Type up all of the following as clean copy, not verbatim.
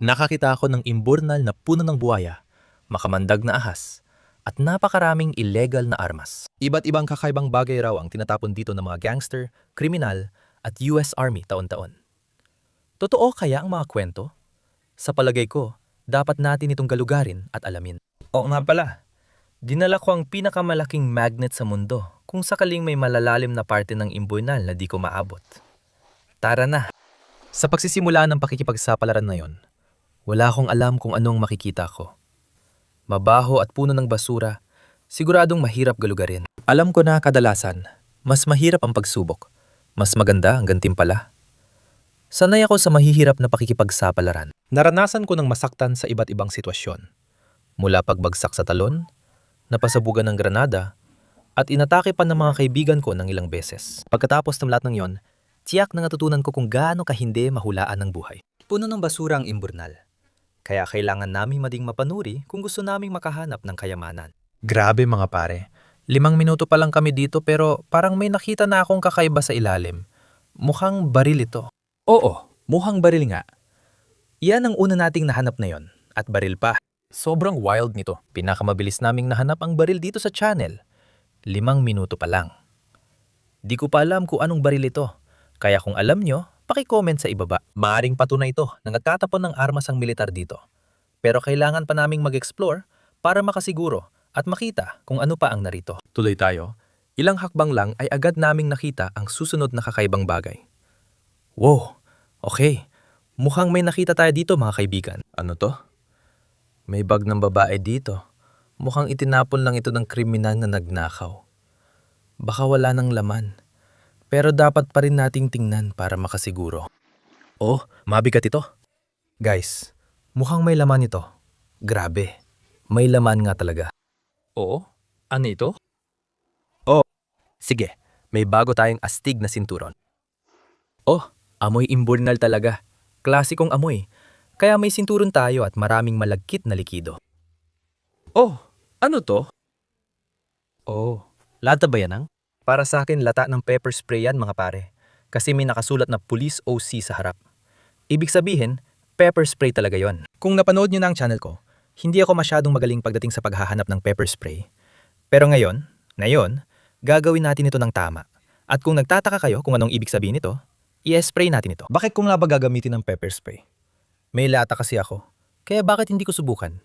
Nakakita ako ng imburnal na puno ng buwaya, makamandag na ahas, at napakaraming illegal na armas. Iba't ibang kakaibang bagay raw ang tinatapon dito ng mga gangster, kriminal, at US Army taon-taon. Totoo kaya ang mga kwento? Sa palagay ko, dapat natin itong galugarin at alamin. Oo nga pala, dinala ko ang pinakamalaking magnet sa mundo kung sakaling may malalalim na parte ng imburnal na di ko maabot. Tara na! Sa pagsisimula ng pakikipagsapalaran na yon, wala akong alam kung anong makikita ko. Mabaho at puno ng basura, siguradong mahirap galugarin. Alam ko na kadalasan, mas mahirap ang pagsubok. Mas maganda ang gantimpala. Sanay ako sa mahihirap na pakikipagsapalaran. Naranasan ko ng masaktan sa iba't ibang sitwasyon. Mula pagbagsak sa talon, napasabugan ng granada, at inatake pa ng mga kaibigan ko ng ilang beses. Pagkatapos ng lahat ng yon, tiyak na natutunan ko kung gaano kahindi mahulaan ng buhay. Puno ng basura ang imburnal. Kaya kailangan naming mading mapanuri kung gusto naming makahanap ng kayamanan. Grabe mga pare. 5 minuto pa lang kami dito pero parang may nakita na akong kakaiba sa ilalim. Mukhang baril ito. Oo, mukhang baril nga. Yan ang una nating nahanap na yon. At baril pa. Sobrang wild nito. Pinakamabilis naming nahanap ang baril dito sa channel. 5 minuto pa lang. Di ko pa alam kung anong baril ito. Kaya kung alam nyo, paki-comment sa ibaba. Maaring patunay ito na nagtatapon ng armas ang militar dito. Pero kailangan pa naming mag-explore para makasiguro at makita kung ano pa ang narito. Tuloy tayo. Ilang hakbang lang ay agad naming nakita ang susunod na kakaibang bagay. Wow! Okay. Mukhang may nakita tayo dito mga kaibigan. Ano to? May bag ng babae dito. Mukhang itinapon lang ito ng kriminal na nagnakaw. Baka wala ng laman. Pero dapat pa rin nating tingnan para makasiguro. Oh, mabigat ito. Guys, mukhang may laman ito. Grabe, may laman nga talaga. Oo? Ano ito? Oh, sige, may bago tayong astig na sinturon. Oh, amoy imburnal talaga. Klasikong amoy. Kaya may sinturon tayo at maraming malagkit na likido. Oh, ano to? Oh, lata ba yan ang? Para sa akin, lata ng pepper spray yan mga pare. Kasi may nakasulat na Police OC sa harap. Ibig sabihin, pepper spray talaga yon. Kung napanood nyo na ang channel ko, hindi ako masyadong magaling pagdating sa paghahanap ng pepper spray. Pero ngayon, gagawin natin ito ng tama. At kung nagtataka kayo kung anong ibig sabihin nito, i-spray natin ito. Bakit kung ba gagamitin ng pepper spray? May lata kasi ako. Kaya bakit hindi ko subukan?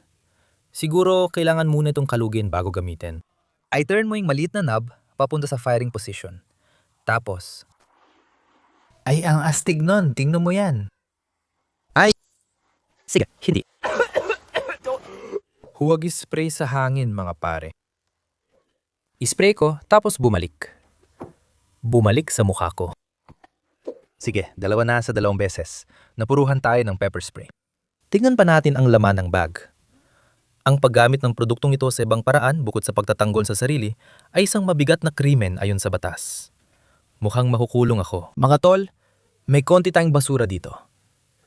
Siguro kailangan muna itong kalugin bago gamitin. I turn mo yung maliit na knob papunta sa firing position. Tapos, ay ang astig nun, tingnan mo yan. Ay, sige, hindi. Huwag ispray sa hangin mga pare. Ispray ko, tapos bumalik. Bumalik sa mukha ko. Sige, 2 na sa 2 beses. Napuruhan tayo ng pepper spray. Tingnan pa natin ang laman ng bag. Ang paggamit ng produktong ito sa ibang paraan bukod sa pagtatanggol sa sarili ay isang mabigat na krimen ayon sa batas. Mukhang makukulong ako. Mga tol, may konti tayong basura dito.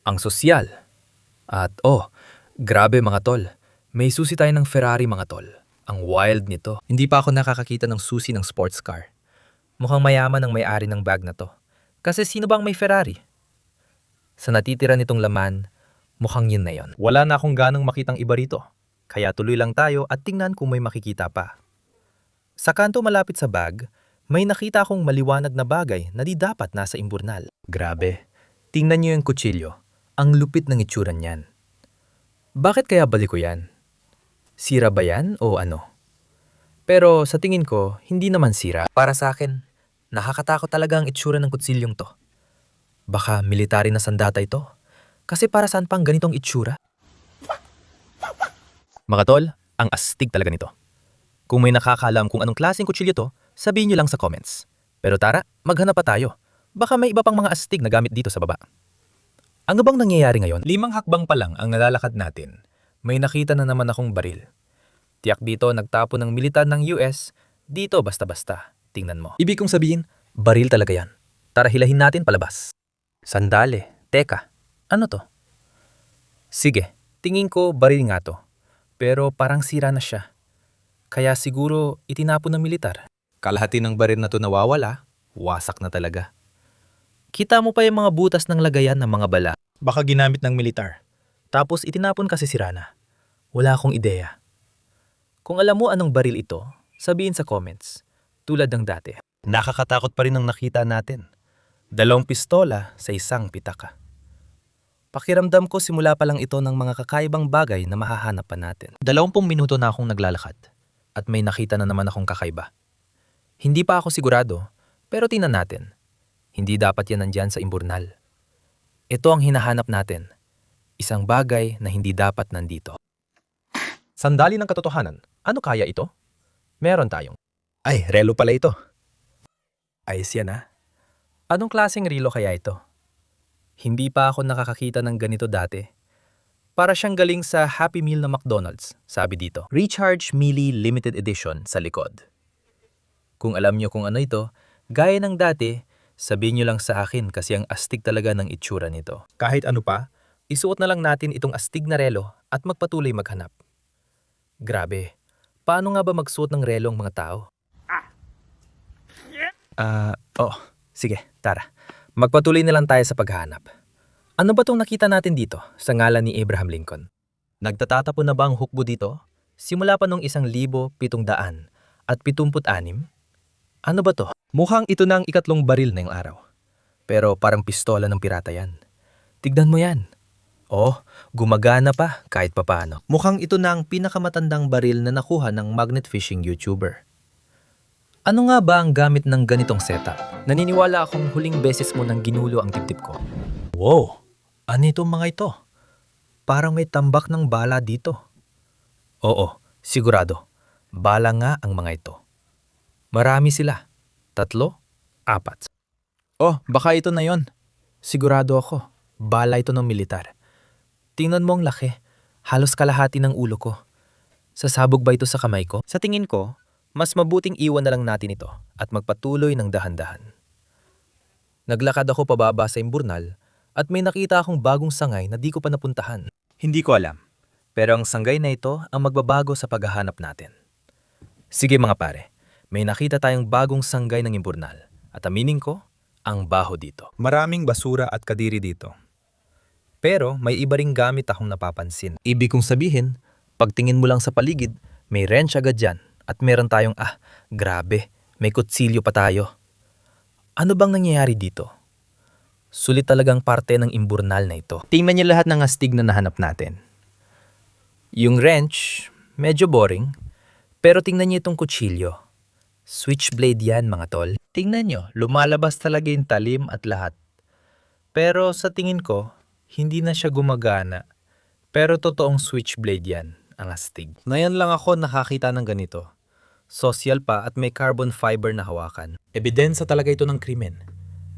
Ang sosyal. At grabe mga tol, may susi tayo ng Ferrari mga tol. Ang wild nito. Hindi pa ako nakakakita ng susi ng sports car. Mukhang mayaman ang may-ari ng bag na to. Kasi sino bang may Ferrari? Sa natitira nitong laman, mukhang yun na yon. Wala na akong ganong makitang iba rito. Kaya tuloy lang tayo at tingnan kung may makikita pa. Sa kanto malapit sa bag, may nakita akong maliwanag na bagay na di dapat nasa imburnal. Grabe, tingnan niyo yung kutsilyo. Ang lupit ng itsura niyan. Bakit kaya balik ko yan? Sira ba yan o ano? Pero sa tingin ko, hindi naman sira. Para sa akin, nakakatakot talaga ang itsura ng kutsilyong to. Baka military na sandata ito. Kasi para saan pang ganitong itsura? Mga tol, ang astig talaga nito. Kung may nakakaalam kung anong klaseng kutsilyo to, sabihin nyo lang sa comments. Pero tara, maghanap pa tayo. Baka may iba pang mga astig na gamit dito sa baba. Ano bang nangyayari ngayon? 5 hakbang pa lang ang nalalakad natin. May nakita na naman akong baril. Tiyak dito nagtapo ng militar ng US, dito basta-basta. Tingnan mo. Ibig kong sabihin, baril talaga yan. Tara hilahin natin palabas. Sandali, teka, ano to? Sige, tingin ko baril nga to. Pero parang sira na siya. Kaya siguro itinapon ng militar. Kalahati ng baril na to nawawala, wasak na talaga. Kita mo pa yung mga butas ng lagayan ng mga bala. Baka ginamit ng militar. Tapos itinapon kasi si Rana. Wala akong ideya. Kung alam mo anong baril ito, sabihin sa comments. Tulad ng dati. Nakakatakot pa rin ang nakita natin. 2 pistola sa isang pitaka. Pakiramdam ko simula pa lang ito ng mga kakaibang bagay na mahahanap pa natin. 20 minuto na akong naglalakad at may nakita na naman akong kakaiba. Hindi pa ako sigurado, pero tingnan natin. Hindi dapat yan nandyan sa imburnal. Ito ang hinahanap natin. Isang bagay na hindi dapat nandito. Sandali ng katotohanan. Ano kaya ito? Meron tayong. Ay, relo pala ito. Ayos yan ah. Anong klaseng relo kaya ito? Hindi pa ako nakakakita ng ganito dati. Para siyang galing sa Happy Meal na McDonald's, sabi dito. Recharge Mealy Limited Edition sa likod. Kung alam niyo kung ano ito, gaya ng dati, sabihin niyo lang sa akin kasi ang astig talaga ng itsura nito. Kahit ano pa, isuot na lang natin itong astig na relo at magpatuloy maghanap. Grabe, paano nga ba magsuot ng relo ang mga tao? Sige, tara. Magpatuloy na lang tayo sa paghahanap. Ano ba itong nakita natin dito sa ngalan ni Abraham Lincoln? Nagtatatapon na ba ang hukbo dito? Simula pa noong 1776? Ano ba to? Mukhang ito na ang ikatlong baril na yung araw. Pero parang pistola ng pirata yan. Tignan mo yan. Oh, gumagana pa kahit papaano. Mukhang ito na ang pinakamatandang baril na nakuha ng magnet fishing YouTuber. Ano nga ba ang gamit ng ganitong setup? Naniniwala akong huling beses mo nang ginulo ang dibdib ko. Wow! Ano itong mga ito? Parang may tambak ng bala dito. Oo, sigurado. Bala nga ang mga ito. Marami sila. 3, 4. Oh, baka ito na yon. Sigurado ako. Bala ito ng militar. Tingnan mo ang laki. Halos kalahati ng ulo ko. Sasabog ba ito sa kamay ko? Sa tingin ko, mas mabuting iwan na lang natin ito at magpatuloy ng dahan-dahan. Naglakad ako pababa sa imburnal at may nakita akong bagong sangay na di ko pa napuntahan. Hindi ko alam, pero ang sanggay na ito ang magbabago sa paghahanap natin. Sige mga pare, may nakita tayong bagong sanggay ng imburnal at aminin ko, ang baho dito. Maraming basura at kadiri dito. Pero may iba ring gamit akong napapansin. Ibig kong sabihin, pagtingin mo lang sa paligid, may wrench agad dyan. At meron tayong, grabe, may kutsilyo pa tayo. Ano bang nangyayari dito? Sulit talagang parte ng imburnal na ito. Tingnan niyo lahat ng astig na nahanap natin. Yung wrench, medyo boring. Pero tingnan niyo itong kutsilyo. Switchblade yan mga tol. Tingnan niyo, lumalabas talaga yung talim at lahat. Pero sa tingin ko, hindi na siya gumagana. Pero totoong switchblade yan, ang astig. Ngayon lang ako nakakita ng ganito. Social pa at may carbon fiber na hawakan. Ebidensya talaga ito ng krimen.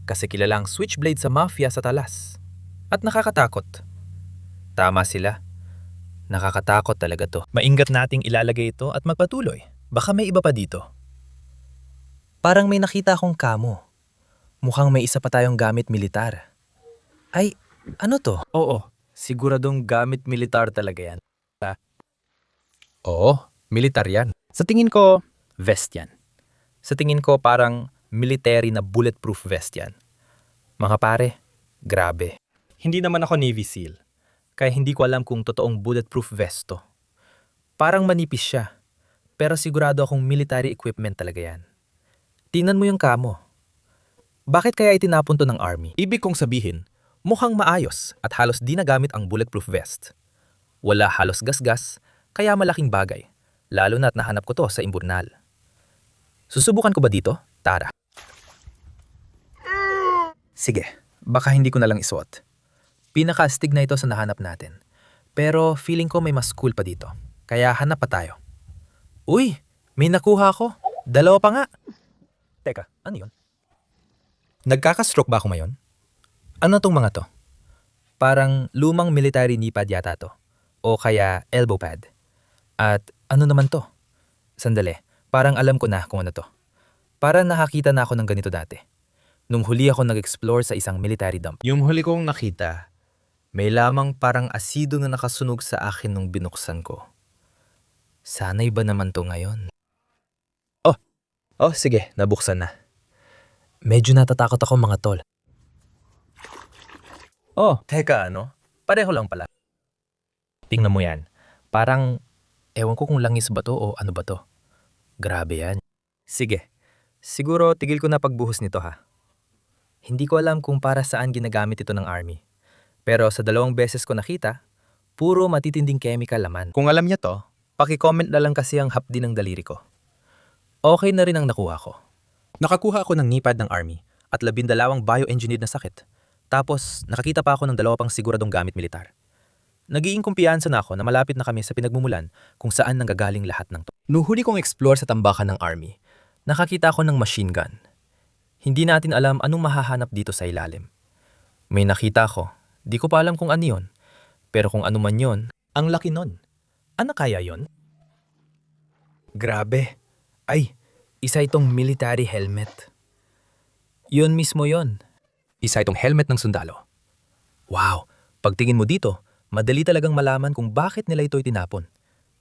Kasi kilalang switchblade sa mafia sa Talas. At nakakatakot. Tama sila. Nakakatakot talaga to. Maingat nating ilalagay ito at magpatuloy. Baka may iba pa dito. Parang may nakita akong kamo. Mukhang may isa pa tayong gamit militar. Ay, ano to? Oo, siguradong gamit militar talaga yan. Oo, militar yan. Sa tingin ko, vest yan. Sa tingin ko parang military na bulletproof vest yan. Mga pare, grabe. Hindi naman ako Navy SEAL, kaya hindi ko alam kung totoong bulletproof vest to. Parang manipis siya, pero sigurado akong military equipment talaga yan. Tingnan mo yung kamo. Bakit kaya itinapon to ng army? Ibig kong sabihin, mukhang maayos at halos di nagamit ang bulletproof vest. Wala halos gasgas, kaya malaking bagay. Lalo na't nahanap ko to sa imburnal. Susubukan ko ba dito? Tara. Sige, baka hindi ko na lang isuot. Pinaka-astig na ito sa nahanap natin. Pero feeling ko may mas cool pa dito. Kaya hanap pa tayo. Uy, may nakuha ako. 2 pa nga. Teka, ano yun? Nagkaka-stroke ba ako ngayon? Ano tong mga to? Parang lumang military knee-pad yata to. O kaya elbow pad. At ano naman to? Sandali, parang alam ko na kung ano to. Parang nakakita na ako ng ganito dati. Nung huli ako nag-explore sa isang military dump. Yung huli kong nakita, may lamang parang asido na nakasunog sa akin nung binuksan ko. Sanay ba naman to ngayon? Oh, sige, nabuksan na. Medyo natatakot ako mga tol. Oh, teka ano? Pareho lang pala. Tingnan mo yan. Parang, ewan ko kung langis ba to o ano ba to. Grabe yan. Sige, siguro tigil ko na pagbuhos nito ha. Hindi ko alam kung para saan ginagamit ito ng army. Pero sa 2 beses ko nakita, puro matitinding chemical laman. Kung alam niya to, paki-comment na lang kasi ang hapdi ng daliri ko. Okay na rin ang nakuha ko. Nakakuha ako ng knee-pad ng army at 12 bioengineered na sakit. Tapos nakakita pa ako ng 2 pang siguradong gamit militar. Nagiging kumpiyansa na ako na malapit na kami sa pinagmumulan kung saan nanggagaling lahat ng to. Nung huli kong explore sa tambakan ng army, nakakita ako ng machine gun. Hindi natin alam anong mahahanap dito sa ilalim. May nakita ko, di ko pa alam kung ano yun. Pero kung ano man yun, ang laki nun. Ano kaya yun? Grabe. Ay, isa itong military helmet. Yun mismo yun. Isa itong helmet ng sundalo. Wow, pagtingin mo dito, madali talagang malaman kung bakit nila ito itinapon.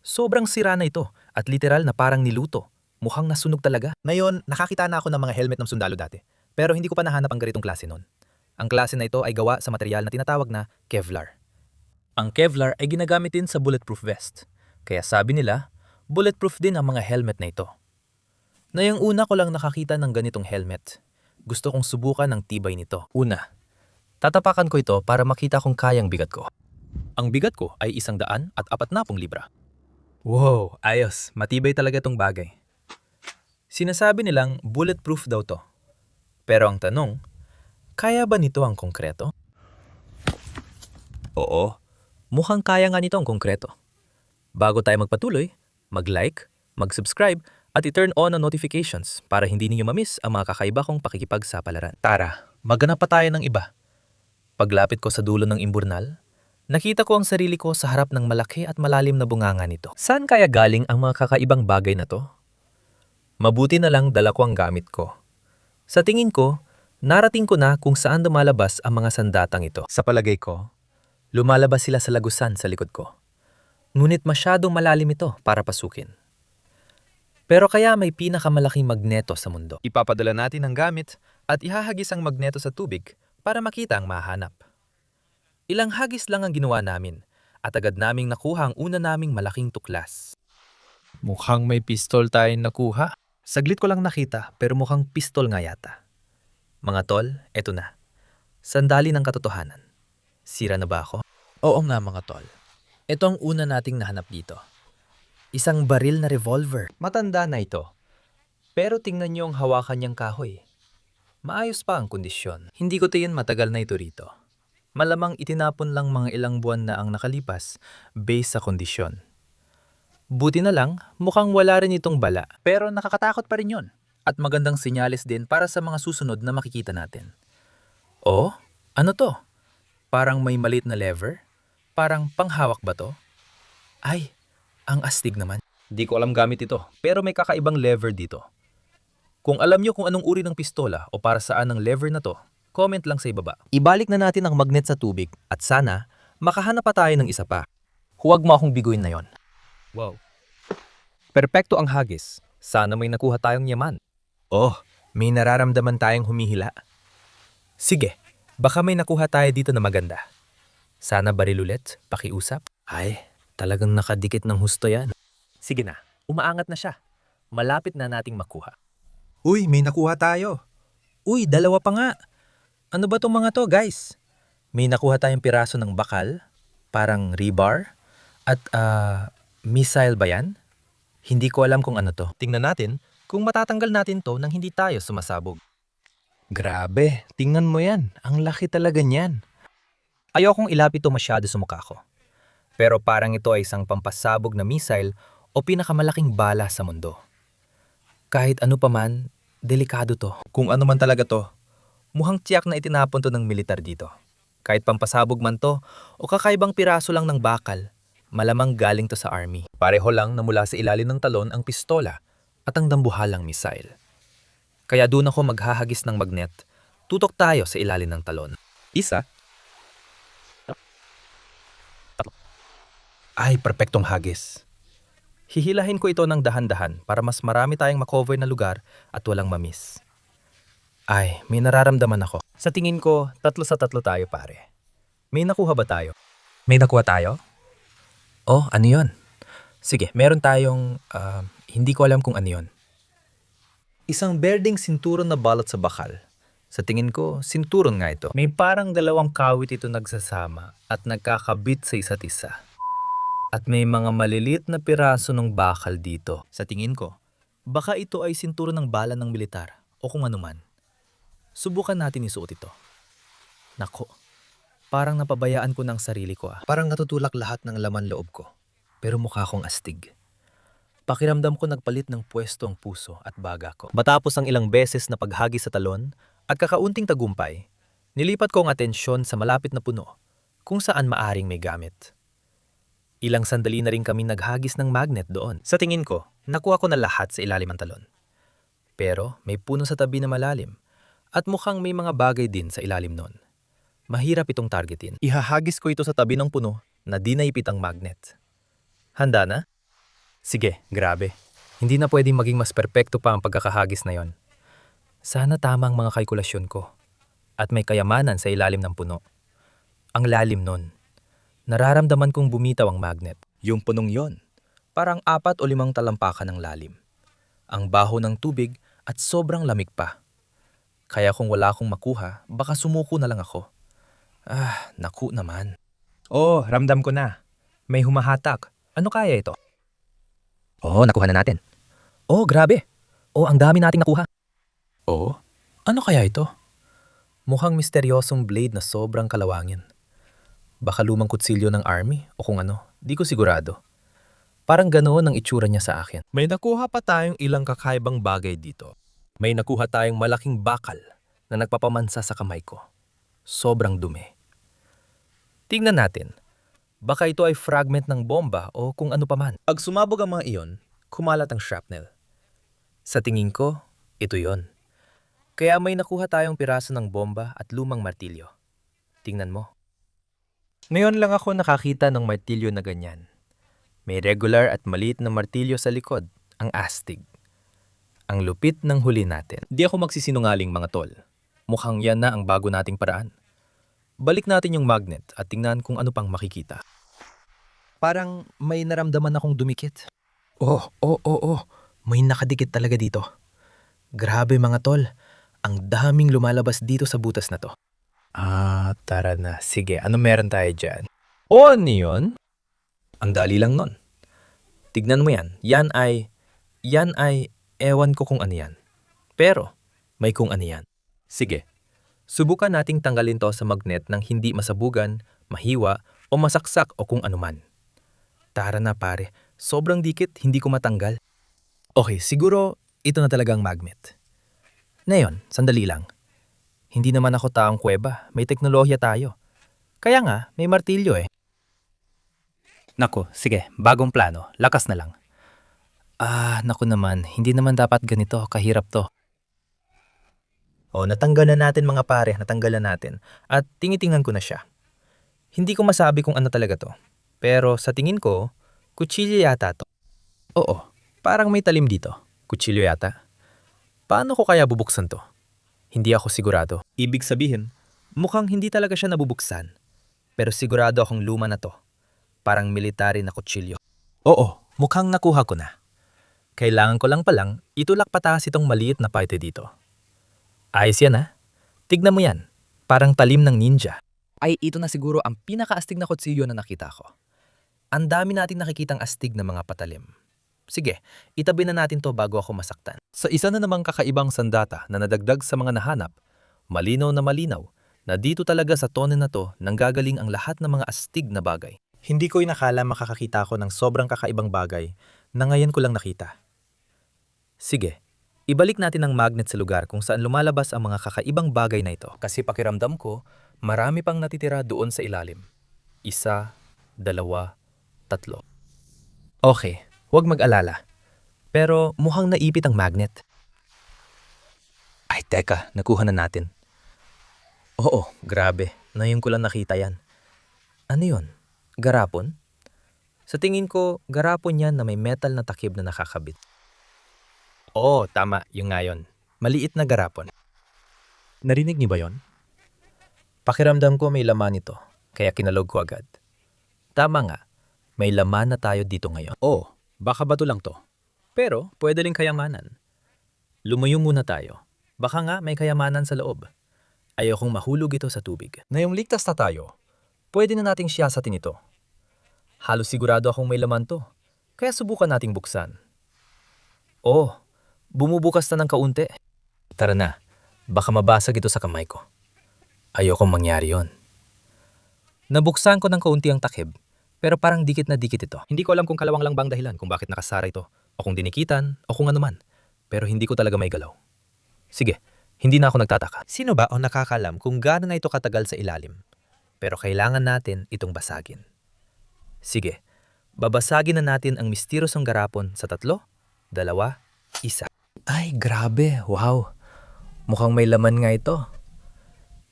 Sobrang sira na ito at literal na parang niluto. Mukhang nasunog talaga. Ngayon, nakakita na ako ng mga helmet ng sundalo dati. Pero hindi ko pa nahanap ang ganitong klase nun. Ang klase na ito ay gawa sa material na tinatawag na Kevlar. Ang Kevlar ay ginagamit din sa bulletproof vest. Kaya sabi nila, bulletproof din ang mga helmet na ito. Ngayong una ko lang nakakita ng ganitong helmet. Gusto kong subukan ang tibay nito. Una, tatapakan ko ito para makita kung kayang bigat ko. Ang bigat ko ay 140 libra. Wow, ayos. Matibay talaga itong bagay. Sinasabi nilang bulletproof daw to. Pero ang tanong, kaya ba nito ang konkreto? Oo, mukhang kaya nga nito ang konkreto. Bago tayo magpatuloy, mag-like, mag-subscribe, at i-turn on ang notifications para hindi ninyo mamiss ang mga kakaiba kong pakikipagsapalaran. Tara, maghanap pa tayo ng iba. Paglapit ko sa dulo ng imburnal, nakita ko ang sarili ko sa harap ng malaki at malalim na bunganga nito. Saan kaya galing ang mga kakaibang bagay na to? Mabuti na lang dala ko ang gamit ko. Sa tingin ko, narating ko na kung saan lumalabas ang mga sandatang ito. Sa palagay ko, lumalabas sila sa lagusan sa likod ko. Ngunit masyadong malalim ito para pasukin. Pero kaya may pinakamalaking magneto sa mundo. Ipapadala natin ang gamit at ihahagis ang magneto sa tubig para makita ang mahanap. Ilang hagis lang ang ginawa namin at agad naming nakuha ang una naming malaking tuklas. Mukhang may pistol tayong nakuha. Saglit ko lang nakita pero mukhang pistol nga yata. Mga tol, eto na. Sandali ng katotohanan. Sira na ba ako? Oo nga mga tol. Ito ang una nating nahanap dito. Isang baril na revolver. Matanda na ito. Pero tingnan niyo ang hawakan niyang kahoy. Maayos pa ang kondisyon. Hindi ko tiyan matagal na ito rito. Malamang itinapon lang mga ilang buwan na ang nakalipas based sa kondisyon. Buti na lang, mukhang wala rin itong bala. Pero nakakatakot pa rin yun. At magandang senyales din para sa mga susunod na makikita natin. Oh, ano to? Parang may maliit na lever? Parang panghawak ba to? Ay, ang astig naman. Di ko alam gamit ito, pero may kakaibang lever dito. Kung alam nyo kung anong uri ng pistola o para saan ang lever na to, comment lang sa ibaba. Ibalik na natin ang magnet sa tubig at sana makahanap pa tayo ng isa pa. Huwag mo akong biguin na yon. Wow. Perpekto ang hagis. Sana may nakuha tayong yaman. Oh, may nararamdaman tayong humihila. Sige, baka may nakuha tayo dito na maganda. Sana baril ulit, pakiusap. Ay, talagang nakadikit ng husto yan. Sige na, umaangat na siya. Malapit na nating makuha. Uy, may nakuha tayo. Uy, dalawa pa nga. Ano ba tong mga to, guys? May nakuha tayong piraso ng bakal, parang rebar, at missile ba yan? Hindi ko alam kung ano to. Tingnan natin kung matatanggal natin to nang hindi tayo sumasabog. Grabe, tingnan mo yan. Ang laki talaga niyan. Ayokong ilapit to masyado sa mukha ko. Pero parang ito ay isang pampasabog na missile o pinakamalaking bala sa mundo. Kahit ano pa man, delikado to. Kung ano man talaga to, mukhang tiyak na itinapon to ng militar dito. Kahit pampasabog man to o kakaibang piraso lang ng bakal, malamang galing to sa army. Pareho lang na mula sa ilalim ng talon ang pistola at ang dambuhalang missile. Kaya doon ako maghahagis ng magnet, tutok tayo sa ilalim ng talon. Isa. Ay, perpektong hagis. Hihilahin ko ito ng dahan-dahan para mas marami tayong makover na lugar at walang mamiss. Ay, may nararamdaman ako. Sa tingin ko, 3 sa 3 tayo pare. May nakuha ba tayo? May nakuha tayo? Oh, ano yon? Sige, meron tayong, hindi ko alam kung ano yon. Isang berdeng sinturon na balot sa bakal. Sa tingin ko, sinturon nga ito. May parang dalawang kawit ito nagsasama at nagkakabit sa isa't isa. At may mga maliliit na piraso ng bakal dito. Sa tingin ko, baka ito ay sinturon ng bala ng militar o kung anuman. Subukan natin isuot ito. Nako, parang napabayaan ko ng sarili ko ah. Parang natutulak lahat ng laman loob ko. Pero mukha akong astig. Pakiramdam ko nagpalit ng pwesto ang puso at baga ko. Matapos ang ilang beses na paghagis sa talon at kakaunting tagumpay, nilipat ko ang atensyon sa malapit na puno kung saan maaring may gamit. Ilang sandali na rin kami naghagis ng magnet doon. Sa tingin ko, nakuha ko na lahat sa ilalim ng talon. Pero may puno sa tabi na malalim at mukhang may mga bagay din sa ilalim nun. Mahirap itong targetin. Ihahagis ko ito sa tabi ng puno na di naipit ang magnet. Handa na? Sige, grabe. Hindi na pwedeng maging mas perpekto pa ang pagkakahagis na yon. Sana tama ang mga kalkulasyon ko. At may kayamanan sa ilalim ng puno. Ang lalim nun. Nararamdaman kong bumitaw ang magnet. Yung punong yon. Parang 4 o 5 talampakan ng lalim. Ang baho ng tubig at sobrang lamig pa. Kaya kung wala akong makuha, baka sumuko na lang ako. Naku naman. Oh, ramdam ko na. May humahatak. Ano kaya ito? Oh, nakuha na natin. Oh, grabe. Oh, ang dami nating nakuha. Oh, ano kaya ito? Mukhang misteryosong blade na sobrang kalawangin. Baka lumang kutsilyo ng army o kung ano, di ko sigurado. Parang ganoon ang itsura niya sa akin. May nakuha pa tayong ilang kakaibang bagay dito. May nakuha tayong malaking bakal na nagpapamansa sa kamay ko. Sobrang dumi. Tingnan natin. Baka ito ay fragment ng bomba o kung ano paman. Pag sumabog ang mga iyon, kumalat ang shrapnel. Sa tingin ko, ito yon. Kaya may nakuha tayong piraso ng bomba at lumang martilyo. Tingnan mo. Ngayon lang ako nakakita ng martilyo na ganyan. May regular at maliit na martilyo sa likod, ang astig. Ang lupit ng huli natin. Di ako magsisinungaling mga tol. Mukhang yan na ang bago nating paraan. Balik natin yung magnet at tingnan kung ano pang makikita. Parang may naramdaman akong dumikit. Oh. May nakadikit talaga dito. Grabe mga tol. Ang daming lumalabas dito sa butas na to. Tara na. Sige, ano meron tayo dyan? O, ano yun? Ang dali lang nun. Tignan mo yan. Yan ay, ewan ko kung ano yan. Pero, may kung ano yan. Sige. Subukan nating tanggalin to sa magnet ng hindi masabugan, mahiwa, o masaksak o kung anuman. Tara na pare, sobrang dikit, hindi ko matanggal. Okay, siguro ito na talaga ang magnet. Ngayon, sandali lang. Hindi naman ako taong kuweba, may teknolohiya tayo. Kaya nga, may martilyo eh. Naku, sige, bagong plano, lakas na lang. Naku naman, hindi naman dapat ganito, kahirap to. Natanggal na natin mga pare, natanggal na natin. At tingitingnan ko na siya. Hindi ko masabi kung ano talaga to. Pero sa tingin ko, kutsilyo yata to. Oo, parang may talim dito. Kutsilyo yata. Paano ko kaya bubuksan to? Hindi ako sigurado. Ibig sabihin, mukhang hindi talaga siya nabubuksan. Pero sigurado akong luma na to. Parang military na kutsilyo. Oo, mukhang nakuha ko na. Kailangan ko lang palang itulak pataas itong maliit na parte dito. Ayos yan ha. Tignan mo yan. Parang talim ng ninja. Ay, ito na siguro ang pinakaastig na kutsilyo na nakita ko. Ang dami natin nakikitang astig na mga patalim. Sige, itabi na natin to bago ako masaktan. Sa isa na namang kakaibang sandata na nadagdag sa mga nahanap, malinaw na dito talaga sa tone na to nanggagaling ang lahat ng mga astig na bagay. Hindi ko inakala makakakita ako ng sobrang kakaibang bagay na ngayon ko lang nakita. Sige. Ibalik natin ang magnet sa lugar kung saan lumalabas ang mga kakaibang bagay na ito. Kasi pakiramdam ko, marami pang natitira doon sa ilalim. 1, 2, 3. Okay, huwag mag-alala. Pero mukhang naipit ang magnet. Ay, teka, nakuha na natin. Oo, grabe. Ngayon ko lang nakita yan. Ano yun? Garapon? Sa tingin ko, garapon yan na may metal na takip na nakakabit. Oo, tama. Yung nga yun. Maliit na garapon. Narinig niyo ba yon? Pakiramdam ko may laman ito, kaya kinalog ko agad. Tama nga. May laman na tayo dito ngayon. Oh, baka bato lang to. Pero pwede rin kayamanan. Lumayo muna tayo. Baka nga may kayamanan sa loob. Ayokong mahulog ito sa tubig. Ngayong ligtas na tayo, pwede na nating siyasatin ito. Halos sigurado akong may laman to, kaya subukan nating buksan. Oh, bumubukas na ng kaunti. Tara na, baka mabasag ito sa kamay ko. Ayokong mangyari yon. Nabuksan ko ng kaunti ang takip, pero parang dikit na dikit ito. Hindi ko alam kung kalawang lang bang dahilan kung bakit nakasara ito, o kung dinikitan, o kung ano man. Pero hindi ko talaga may galaw. Sige, hindi na ako nagtataka. Sino ba ang nakakalam kung gaano na ito katagal sa ilalim? Pero kailangan natin itong basagin. Sige, babasagin na natin ang misteryosong garapon sa 3, 2, 1. Ay, grabe. Wow. Mukhang may laman nga ito.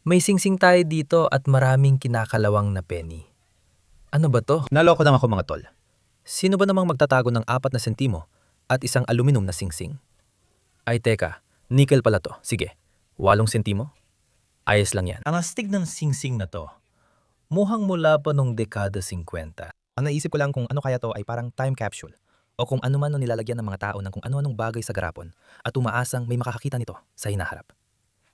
May singsing tayo dito at maraming kinakalawang na penny. Ano ba to? Naloko lang ako mga tol. Sino ba namang magtatago ng 4 na sentimo at isang aluminum na singsing? Ay teka, nickel pala to. Sige, 8 sentimo? Ayos lang yan. Ang astig ng singsing na to, mukhang mula pa nung dekada 50. Ang naisip ko lang kung ano kaya to ay parang time capsule. O kung ano man ang nilalagyan ng mga tao ng kung ano-anong bagay sa garapon at umaasang may makakakita nito sa hinaharap.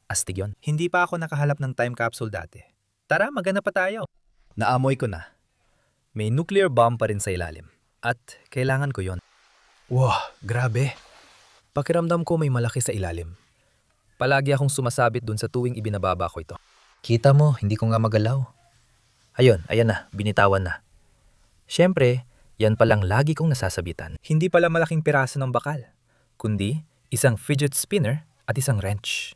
Astig yon. Hindi pa ako nakahalap ng time capsule dati. Tara, maghanap pa tayo. Naamoy ko na. May nuclear bomb pa rin sa ilalim. At kailangan ko yon. Wow, grabe. Pakiramdam ko may malaki sa ilalim. Palagi akong sumasabit dun sa tuwing ibinababa ko ito. Kita mo, hindi ko nga magalaw. Ayun, ayan na, binitawan na. Siyempre, yan palang lagi kong nasasabitan. Hindi pala malaking piraso ng bakal. Kundi, isang fidget spinner at isang wrench.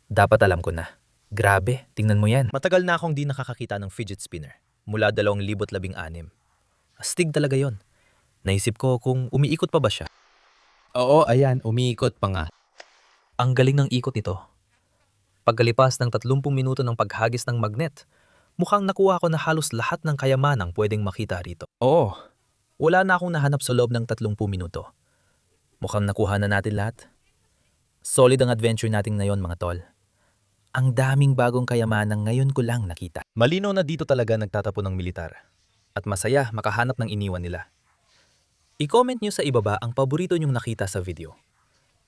Dapat alam ko na. Grabe, tingnan mo yan. Matagal na akong di nakakakita ng fidget spinner. Mula 2016. Astig talaga yon. Naisip ko kung umiikot pa ba siya. Oo, ayan, umiikot pa nga. Ang galing ng ikot nito. Pagkalipas ng 30 minuto ng paghagis ng magnet, mukhang nakuha ko na halos lahat ng kayamanang pwedeng makita rito. Oo. Wala na akong nahanap sa loob ng 30 minuto. Mukhang nakuha na natin lahat. Solid ang adventure natin ngayon mga tol. Ang daming bagong kayamanang ngayon ko lang nakita. Malinaw na dito talaga nagtatapon ng militar. At masaya makahanap ng iniwan nila. I-comment nyo sa ibaba ang paborito nyong nakita sa video.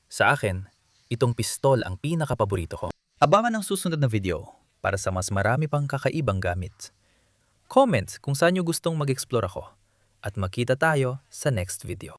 Sa akin, itong pistol ang pinaka-paborito ko. Abangan ang susunod na video para sa mas marami pang kakaibang gamit. Comment kung saan nyo gustong mag-explore ako at makita tayo sa next video.